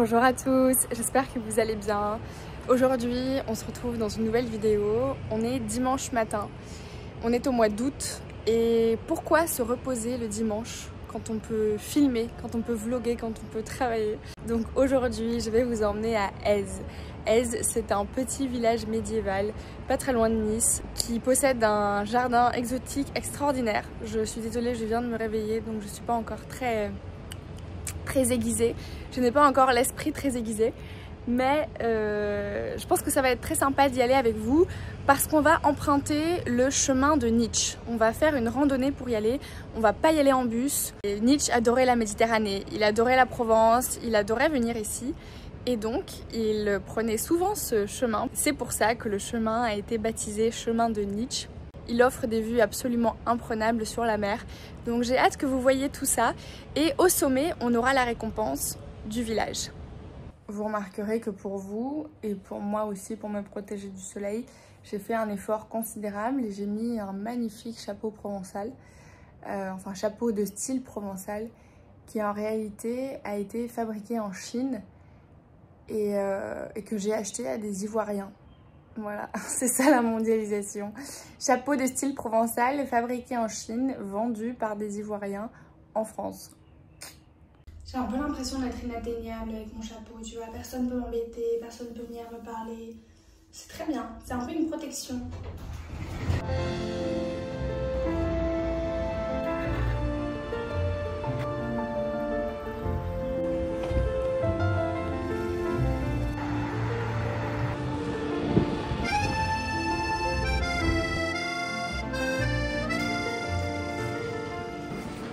Bonjour à tous, j'espère que vous allez bien. Aujourd'hui, on se retrouve dans une nouvelle vidéo. On est dimanche matin, on est au mois d'août. Et pourquoi se reposer le dimanche quand on peut filmer, quand on peut vlogger, quand on peut travailler? Donc aujourd'hui, je vais vous emmener à Èze. Èze, c'est un petit village médiéval, pas très loin de Nice, qui possède un jardin exotique extraordinaire. Je suis désolée, je viens de me réveiller, donc je ne suis pas encore très aiguisée. Je n'ai pas encore l'esprit très aiguisé, mais je pense que ça va être très sympa d'y aller avec vous parce qu'on va emprunter le chemin de Nietzsche. On va faire une randonnée pour y aller, on va pas y aller en bus. Et Nietzsche adorait la Méditerranée, il adorait la Provence, il adorait venir ici et donc il prenait souvent ce chemin. C'est pour ça que le chemin a été baptisé chemin de Nietzsche. Il offre des vues absolument imprenables sur la mer. Donc j'ai hâte que vous voyiez tout ça. Et au sommet, on aura la récompense du village. Vous remarquerez que pour vous, et pour moi aussi, pour me protéger du soleil, j'ai fait un effort considérable et j'ai mis un magnifique chapeau provençal. Enfin, chapeau de style provençal, qui en réalité a été fabriqué en Chine et que j'ai acheté à des Ivoiriens. Voilà, c'est ça la mondialisation. Chapeau de style provençal fabriqué en Chine, vendu par des Ivoiriens en France. J'ai un peu l'impression d'être inatteignable avec mon chapeau, tu vois. Personne ne peut m'embêter, personne ne peut venir me parler. C'est très bien, c'est un peu une protection.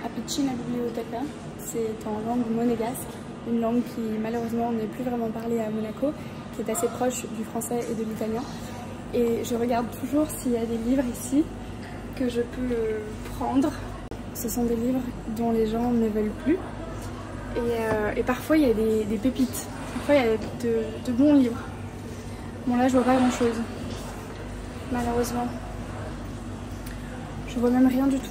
Apicina Biblioteca, c'est en langue monégasque, une langue qui malheureusement n'est plus vraiment parlée à Monaco, qui est assez proche du français et de l'italien. Et je regarde toujours s'il y a des livres ici que je peux prendre. Ce sont des livres dont les gens ne veulent plus. Et parfois il y a des pépites, parfois il y a de bons livres. Bon là je vois pas grand chose, malheureusement. Je vois même rien du tout.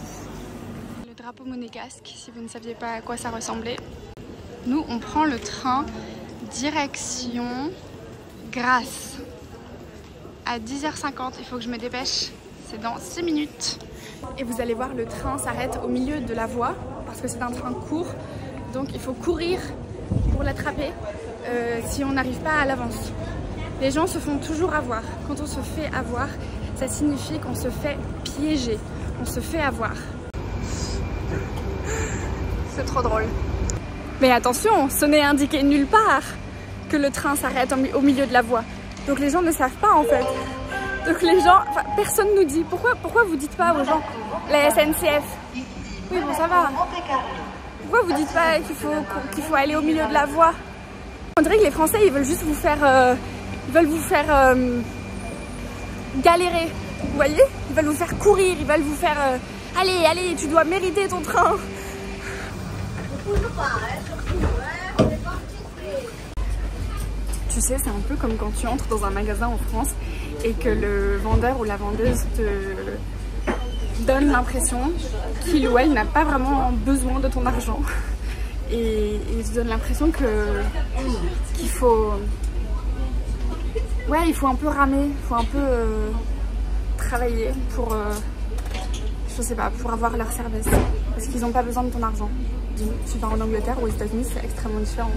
Drapeau monégasque, si vous ne saviez pas à quoi ça ressemblait. Nous, on prend le train direction Grasse à 10h50. Il faut que je me dépêche, c'est dans 6 minutes. Et vous allez voir, le train s'arrête au milieu de la voie parce que c'est un train court. Donc il faut courir pour l'attraper si on n'arrive pas à l'avance. Les gens se font toujours avoir. Quand on se fait avoir, ça signifie qu'on se fait piéger. On se fait avoir. C'est trop drôle. Mais attention, ce n'est indiqué nulle part que le train s'arrête au milieu de la voie. Donc les gens ne savent pas en fait. Donc les gens, enfin, personne nous dit. Pourquoi vous dites pas aux gens, la SNCF? Oui bon ça va. Pourquoi vous dites pas qu'il faut aller au milieu de la voie? On dirait que les Français ils veulent juste vous faire, galérer. Vous voyez? Ils veulent vous faire courir, ils veulent vous faire allez, tu dois mériter ton train. Tu sais, c'est un peu comme quand tu entres dans un magasin en France et que le vendeur ou la vendeuse te donne l'impression qu'il ou elle n'a pas vraiment besoin de ton argent. Et il te donne l'impression qu'il faut... Ouais, il faut un peu ramer, il faut un peu travailler pour... je sais pas, pour avoir leur service. Parce qu'ils n'ont pas besoin de ton argent. Tu pars en Angleterre ou aux États-Unis, c'est extrêmement différent.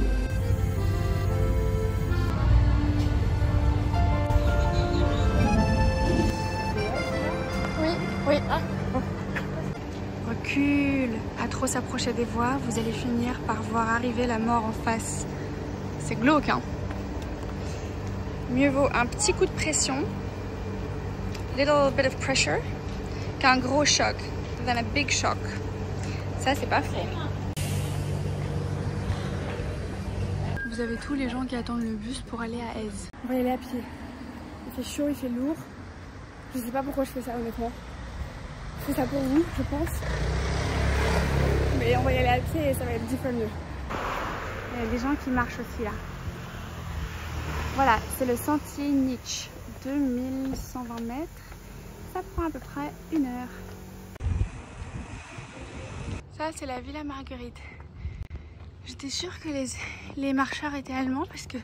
Oui. Ah. Recule. À trop s'approcher des voies, vous allez finir par voir arriver la mort en face. C'est glauque, hein. Mieux vaut un petit coup de pression, little bit of pressure, qu'un gros choc, than a big shock. Ça, c'est pas faux. Vous avez tous les gens qui attendent le bus pour aller à Èze. On va y aller à pied. Il fait chaud, il fait lourd. Je sais pas pourquoi je fais ça honnêtement. Je fais ça pour vous, je pense. Mais on va y aller à pied et ça va être 10 fois mieux. Il y a des gens qui marchent aussi là. Voilà, c'est le sentier Nietzsche. 2120 mètres. Ça prend à peu près 1 heure. Ça, c'est la Villa Marguerite. J'étais sûre que les marcheurs étaient allemands parce que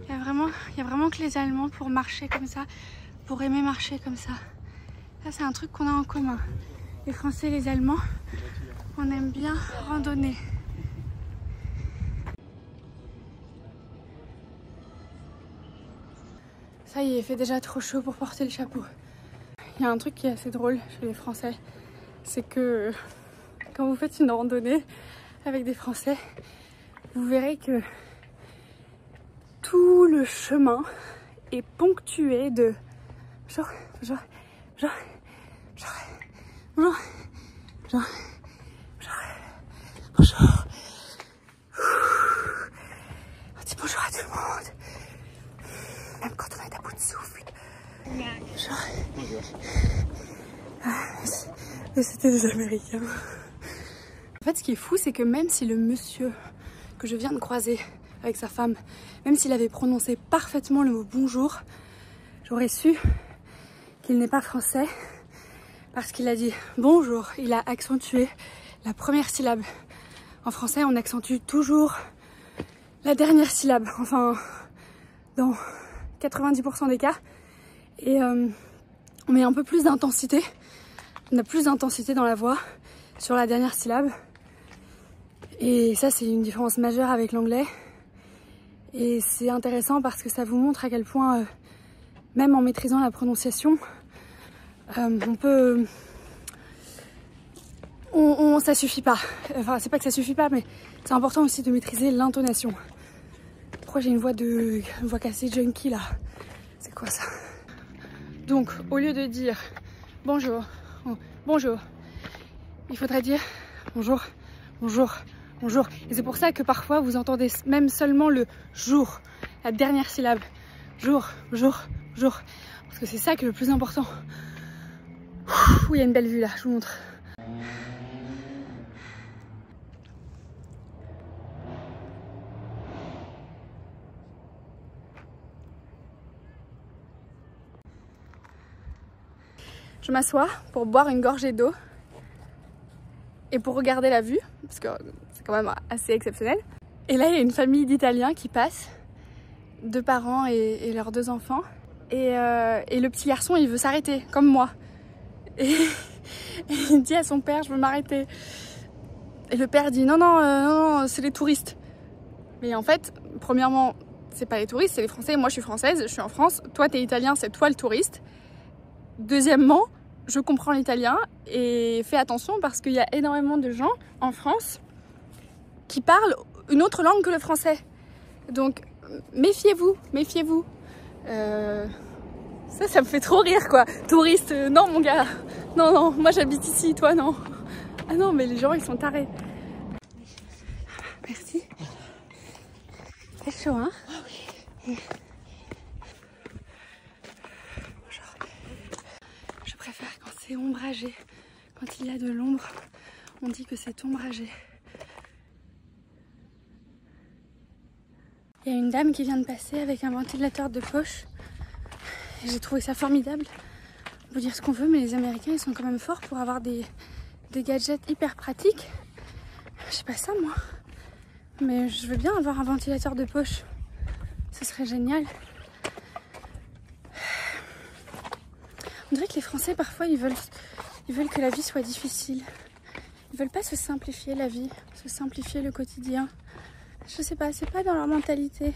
il y a vraiment que les Allemands pour marcher comme ça, pour aimer marcher comme ça. Ça c'est un truc qu'on a en commun. Les Français et les Allemands, on aime bien randonner. Ça y est, il fait déjà trop chaud pour porter le chapeau. Il y a un truc qui est assez drôle chez les Français, c'est que quand vous faites une randonnée avec des Français, vous verrez que tout le chemin est ponctué de bonjour. On dit bonjour à tout le monde, même quand on est à bout de souffle. Bonjour. Mais c'était des Américains. En fait, ce qui est fou, c'est que même si le monsieur que je viens de croiser avec sa femme, même s'il avait prononcé parfaitement le mot bonjour, j'aurais su qu'il n'est pas français parce qu'il a dit bonjour. Il a accentué la première syllabe. En français, on accentue toujours la dernière syllabe, enfin dans 90% des cas, et on met un peu plus d'intensité. On a plus d'intensité dans la voix sur la dernière syllabe. Et ça, c'est une différence majeure avec l'anglais. Et c'est intéressant parce que ça vous montre à quel point, même en maîtrisant la prononciation, ça suffit pas. Enfin, c'est pas que ça suffit pas, mais c'est important aussi de maîtriser l'intonation. Pourquoi j'ai une voix cassée junkie là? C'est quoi ça? Donc, au lieu de dire bonjour, il faudrait dire bonjour. Et c'est pour ça que parfois vous entendez même seulement le jour, la dernière syllabe. Jour. Parce que c'est ça qui est le plus important. Ouh, il y a une belle vue là, je vous montre. Je m'assois pour boire une gorgée d'eau et pour regarder la vue, parce que c'est quand même assez exceptionnel. Et là, il y a une famille d'Italiens qui passe, 2 parents et leurs 2 enfants. Et le petit garçon, il veut s'arrêter, comme moi. Et il dit à son père, je veux m'arrêter. Et le père dit, non, c'est les touristes. Mais en fait, premièrement, c'est pas les touristes, c'est les Français. Moi, je suis française, je suis en France. Toi, t'es italien, c'est toi le touriste. Deuxièmement, je comprends l'italien et fais attention parce qu'il y a énormément de gens en France qui parlent une autre langue que le français. Donc, méfiez-vous. Ça me fait trop rire, quoi. Touriste, non, mon gars. Non, moi j'habite ici, toi, non. Ah non, mais les gens, ils sont tarés. Merci. C'est chaud, hein? Je préfère quand c'est ombragé. Quand il y a de l'ombre, on dit que c'est ombragé. Il y a une dame qui vient de passer avec un ventilateur de poche. J'ai trouvé ça formidable. On peut dire ce qu'on veut, mais les Américains, ils sont quand même forts pour avoir des gadgets hyper pratiques. Je sais pas ça, moi. Mais je veux bien avoir un ventilateur de poche. Ce serait génial. On dirait que les Français, parfois, ils veulent que la vie soit difficile. Ils veulent pas se simplifier la vie, se simplifier le quotidien. Je sais pas, c'est pas dans leur mentalité.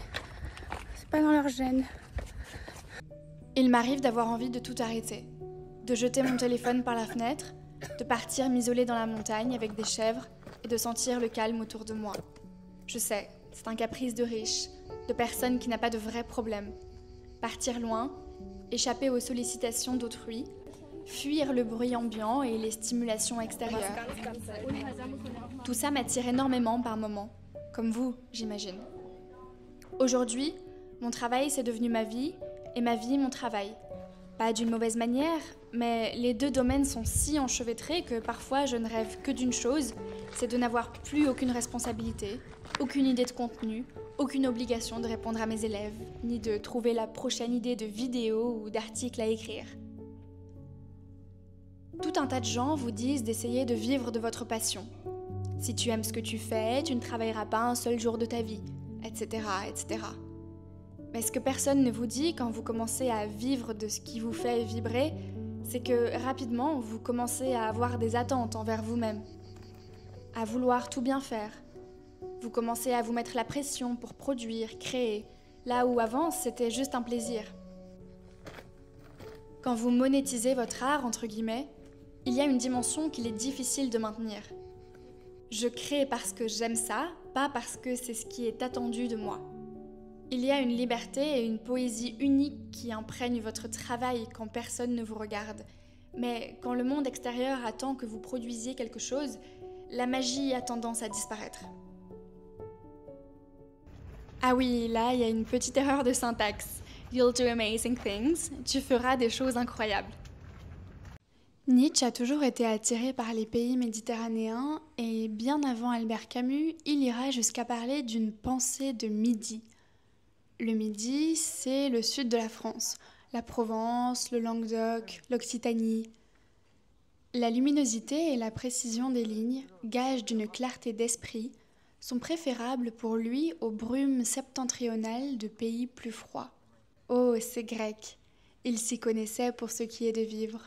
C'est pas dans leur gène. Il m'arrive d'avoir envie de tout arrêter. De jeter mon téléphone par la fenêtre, de partir m'isoler dans la montagne avec des chèvres et de sentir le calme autour de moi. Je sais, c'est un caprice de riche, de personne qui n'a pas de vrais problèmes. Partir loin, échapper aux sollicitations d'autrui, fuir le bruit ambiant et les stimulations extérieures. Tout ça m'attire énormément par moments, comme vous, j'imagine. Aujourd'hui, mon travail c'est devenu ma vie et ma vie mon travail. Pas d'une mauvaise manière, mais les 2 domaines sont si enchevêtrés que parfois je ne rêve que d'une chose, c'est de n'avoir plus aucune responsabilité, aucune idée de contenu, aucune obligation de répondre à mes élèves, ni de trouver la prochaine idée de vidéo ou d'article à écrire. Tout un tas de gens vous disent d'essayer de vivre de votre passion. Si tu aimes ce que tu fais, tu ne travailleras pas un seul jour de ta vie, etc., etc. Mais ce que personne ne vous dit quand vous commencez à vivre de ce qui vous fait vibrer, c'est que rapidement, vous commencez à avoir des attentes envers vous-même, à vouloir tout bien faire. Vous commencez à vous mettre la pression pour produire, créer, là où avant, c'était juste un plaisir. Quand vous monétisez votre art, entre guillemets, il y a une dimension qu'il est difficile de maintenir. Je crée parce que j'aime ça, pas parce que c'est ce qui est attendu de moi. Il y a une liberté et une poésie unique qui imprègnent votre travail quand personne ne vous regarde. Mais quand le monde extérieur attend que vous produisiez quelque chose, la magie a tendance à disparaître. Ah oui, là, il y a une petite erreur de syntaxe. You'll do amazing things. Tu feras des choses incroyables. Nietzsche a toujours été attiré par les pays méditerranéens et bien avant Albert Camus, il ira jusqu'à parler d'une pensée de Midi. Le Midi, c'est le sud de la France, la Provence, le Languedoc, l'Occitanie. La luminosité et la précision des lignes, gage d'une clarté d'esprit, sont préférables pour lui aux brumes septentrionales de pays plus froids. Oh, ces Grecs, ils s'y connaissaient pour ce qui est de vivre,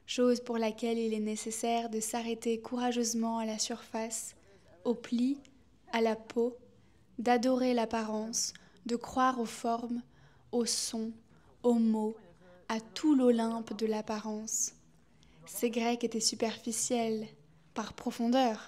chose pour laquelle il est nécessaire de s'arrêter courageusement à la surface, aux plis, à la peau, d'adorer l'apparence, de croire aux formes, aux sons, aux mots, à tout l'Olympe de l'apparence. Ces Grecs étaient superficiels, par profondeur.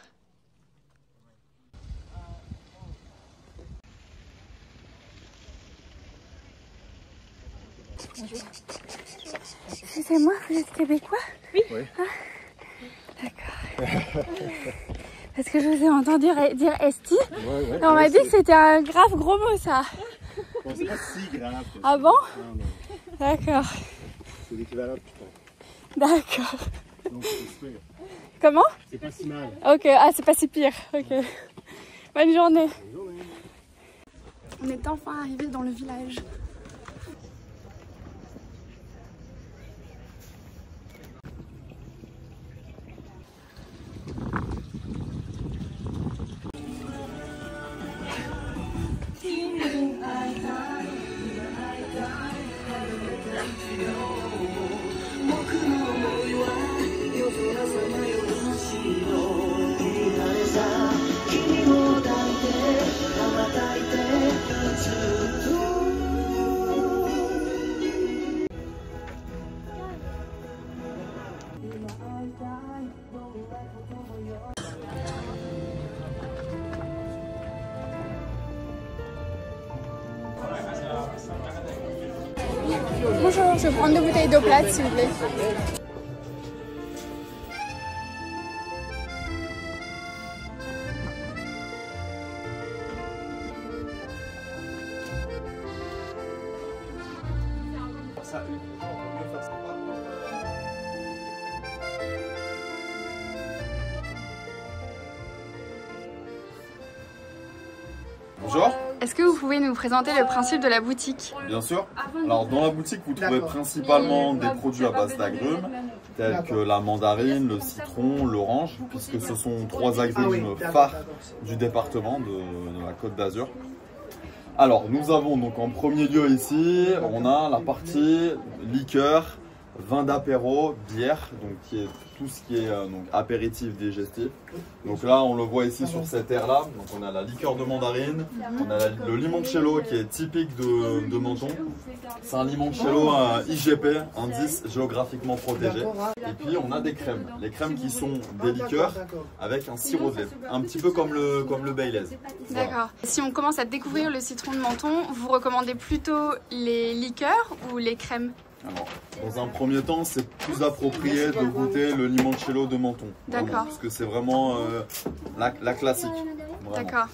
Excusez-moi, vous êtes québécois? Oui. Ah, d'accord. Parce que je vous ai entendu dire esti. Ouais, Et on m'a dit que c'était un grave gros mot, ça. Bon, c'est pas si grave. Ah bon? Non, non. D'accord. C'est l'équivalent de putain. D'accord. Donc, c'est pire. Comment? C'est pas si mal. Ok, ah c'est pas si pire. Ok. Bonne journée. Bonne journée. On est enfin arrivé dans le village. Bonjour, je vais prendre 2 bouteilles d'eau plate s'il vous plaît. Bonjour. Est-ce que vous pouvez nous présenter le principe de la boutique? Bien sûr. Alors dans la boutique, vous trouvez principalement des produits à base d'agrumes, tels que la mandarine, le citron, l'orange, puisque ce sont 3 agrumes phares du département de la Côte d'Azur. Alors nous avons donc en premier lieu ici, on a la partie liqueur, vin d'apéro, bière, donc qui est tout ce qui est donc apéritif, digestif. Donc là, on le voit ici sur cette aire-là. Donc on a la liqueur de mandarine, on a le limoncello qui est typique de Menton. C'est un limoncello IGP, indice géographiquement protégé. Et puis on a des crèmes. Les crèmes qui sont des liqueurs avec un sirop de lait, un petit peu comme le Baileys. D'accord. Voilà. Si on commence à découvrir le citron de Menton, vous recommandez plutôt les liqueurs ou les crèmes? Alors, dans un premier temps, c'est plus approprié de goûter le limoncello de Menton. D'accord. Parce que c'est vraiment la classique. D'accord.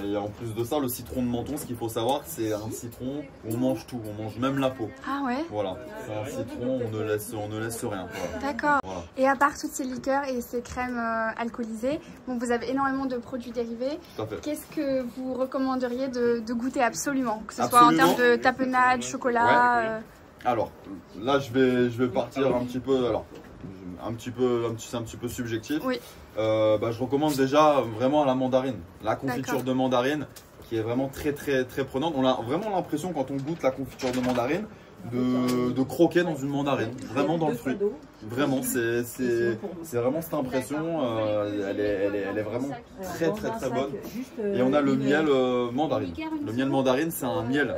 Et en plus de ça, le citron de Menton, ce qu'il faut savoir, c'est un citron, on mange tout, on mange même la peau. Ah ouais? Voilà, c'est un citron, on ne laisse rien. Voilà. D'accord. Voilà. Et à part toutes ces liqueurs et ces crèmes alcoolisées, bon, vous avez énormément de produits dérivés. Tout à fait. Qu'est-ce que vous recommanderiez de goûter absolument? Que ce soit en termes de tapenade, chocolat Alors, là, je vais partir un petit peu. Alors, c'est un petit peu subjectif. Oui. Je recommande déjà vraiment la mandarine, la confiture de mandarine qui est vraiment très prenante. On a vraiment l'impression quand on goûte la confiture de mandarine de croquer dans une mandarine, vraiment dans le fruit. Vraiment, c'est vraiment cette impression, elle est vraiment très bonne. Et on a le miel mandarine. Le miel mandarine, c'est un miel,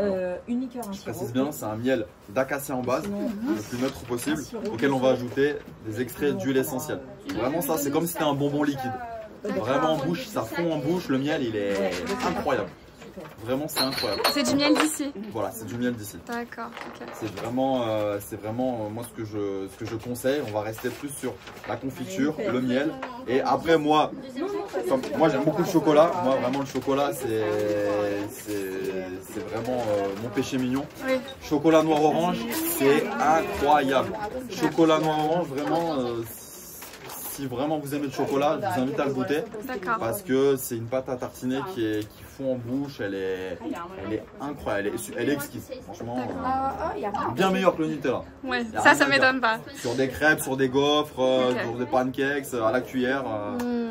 je précise bien, c'est un miel d'acacia en base, le plus neutre possible, auquel on va ajouter des extraits d'huile essentielle. Vraiment ça, c'est comme si c'était un bonbon liquide. Vraiment en bouche, ça fond en bouche, le miel il est incroyable. Vraiment, c'est incroyable. C'est du miel d'ici. Voilà, c'est du miel d'ici. D'accord. Okay. C'est vraiment moi ce que je conseille. On va rester plus sur la confiture, le miel. Et après moi j'aime beaucoup le chocolat. Moi vraiment le chocolat c'est vraiment mon péché mignon. Oui. Chocolat noir orange, c'est incroyable. Chocolat noir orange, vraiment. Si vraiment vous aimez le chocolat, je vous invite à le goûter parce que c'est une pâte à tartiner qui fond en bouche, elle est incroyable, elle est exquise, franchement, bien meilleure que le Nutella. Ouais, ça m'étonne pas. Sur des crêpes, sur des gaufres, sur des pancakes, à la cuillère,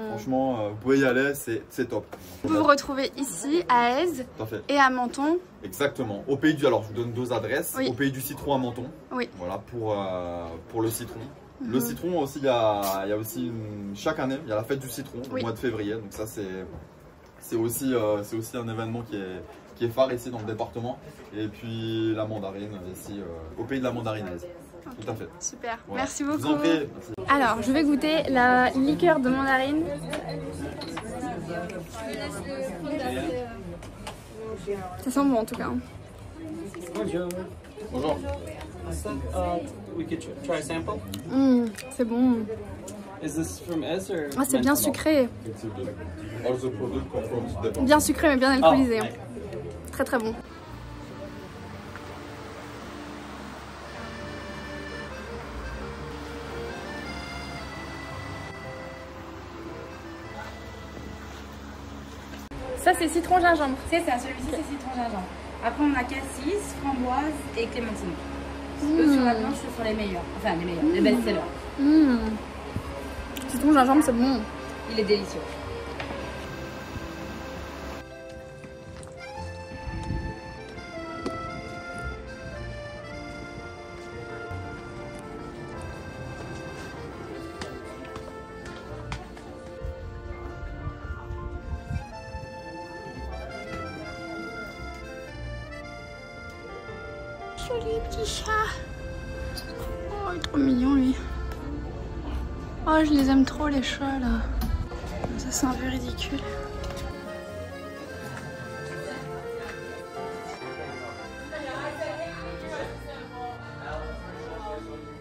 franchement, vous pouvez y aller, c'est top. Vous vous retrouvez ici à Aise et à Menton. Exactement, au pays du, alors je vous donne 2 adresses, au pays du citron à Menton, voilà pour le citron. Le citron aussi, il y a aussi chaque année, il y a la fête du citron au mois de février. Donc ça c'est aussi un événement qui est phare ici dans le département. Et puis la mandarine ici au pays de la mandarine. Tout à fait. Super, voilà. Merci beaucoup. Je vous en prie. Alors je vais goûter la liqueur de mandarine. Ça sent bon en tout cas. Bonjour. C'est bon. Ah, c'est bien sucré. Bien sucré mais bien alcoolisé. Très bon. Ça c'est citron gingembre. C'est ça, celui-ci c'est citron gingembre. Après on a cassis, framboise et clémentine. Eux sur la planche ce sont les meilleurs. Enfin les meilleurs, les best-sellers. Citron gingembre c'est bon. Il est délicieux. Joli petit chat. Oh, il est trop mignon lui. Oh, je les aime trop les chats là. Ça c'est un peu ridicule.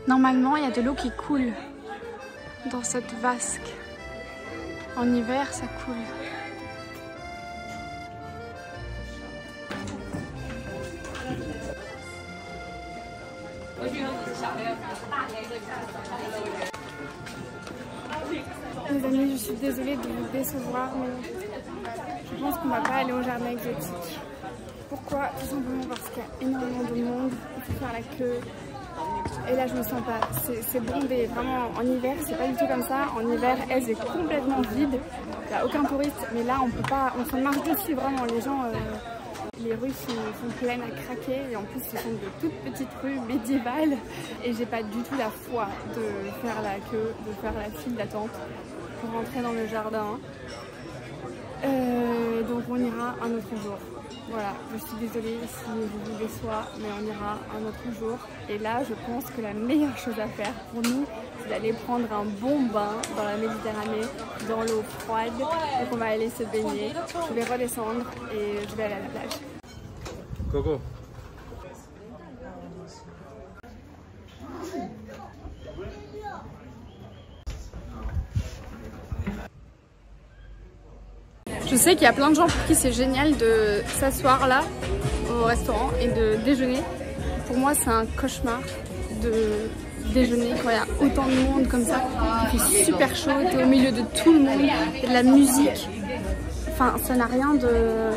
Normalement, il y a de l'eau qui coule dans cette vasque. En hiver, ça coule. Les amis, je suis désolée de vous décevoir, mais je pense qu'on va pas aller au jardin exotique. Pourquoi? Tout simplement parce qu'il y a énormément de monde, il faut faire la queue. Et là je me sens pas, c'est bondé, vraiment en hiver c'est pas du tout comme ça. En hiver Aise est complètement vide, il n'y a aucun touriste, mais là on peut pas, on s'en marche dessus vraiment, les gens, les rues sont pleines à craquer et en plus ce sont de toutes petites rues médiévales et j'ai pas du tout la foi de faire la queue, de faire la file d'attente pour rentrer dans le jardin. Donc on ira un autre jour. Voilà, je suis désolée si je vous déçois, mais on ira un autre jour. Et là, je pense que la meilleure chose à faire pour nous, c'est d'aller prendre un bon bain dans la Méditerranée, dans l'eau froide. Donc on va aller se baigner. Je vais redescendre et je vais aller à la plage. Coco. Je sais qu'il y a plein de gens pour qui c'est génial de s'asseoir là au restaurant et de déjeuner. Pour moi c'est un cauchemar de déjeuner quand il y a autant de monde comme ça. Il fait super chaud, t'es au milieu de tout le monde, il y a de la musique. Enfin ça n'a rien de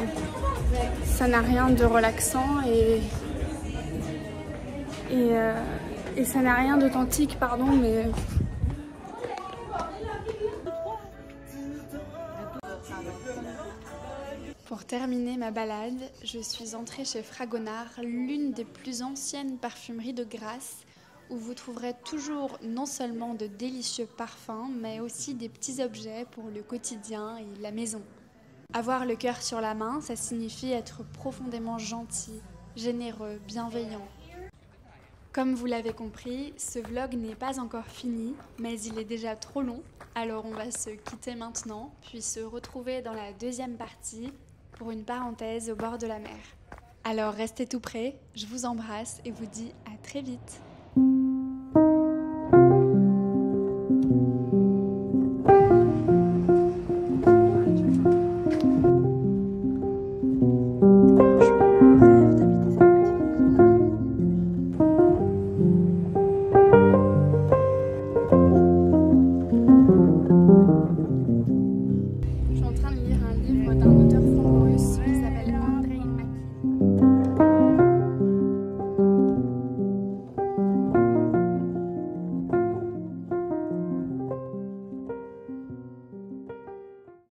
relaxant et ça n'a rien d'authentique, pardon, mais Pour terminer ma balade, je suis entrée chez Fragonard, l'une des plus anciennes parfumeries de Grasse, où vous trouverez toujours non seulement de délicieux parfums, mais aussi des petits objets pour le quotidien et la maison. Avoir le cœur sur la main, ça signifie être profondément gentil, généreux, bienveillant. Comme vous l'avez compris, ce vlog n'est pas encore fini, mais il est déjà trop long, alors on va se quitter maintenant, puis se retrouver dans la deuxième partie pour une parenthèse au bord de la mer. Alors restez tout près, je vous embrasse et vous dis à très vite.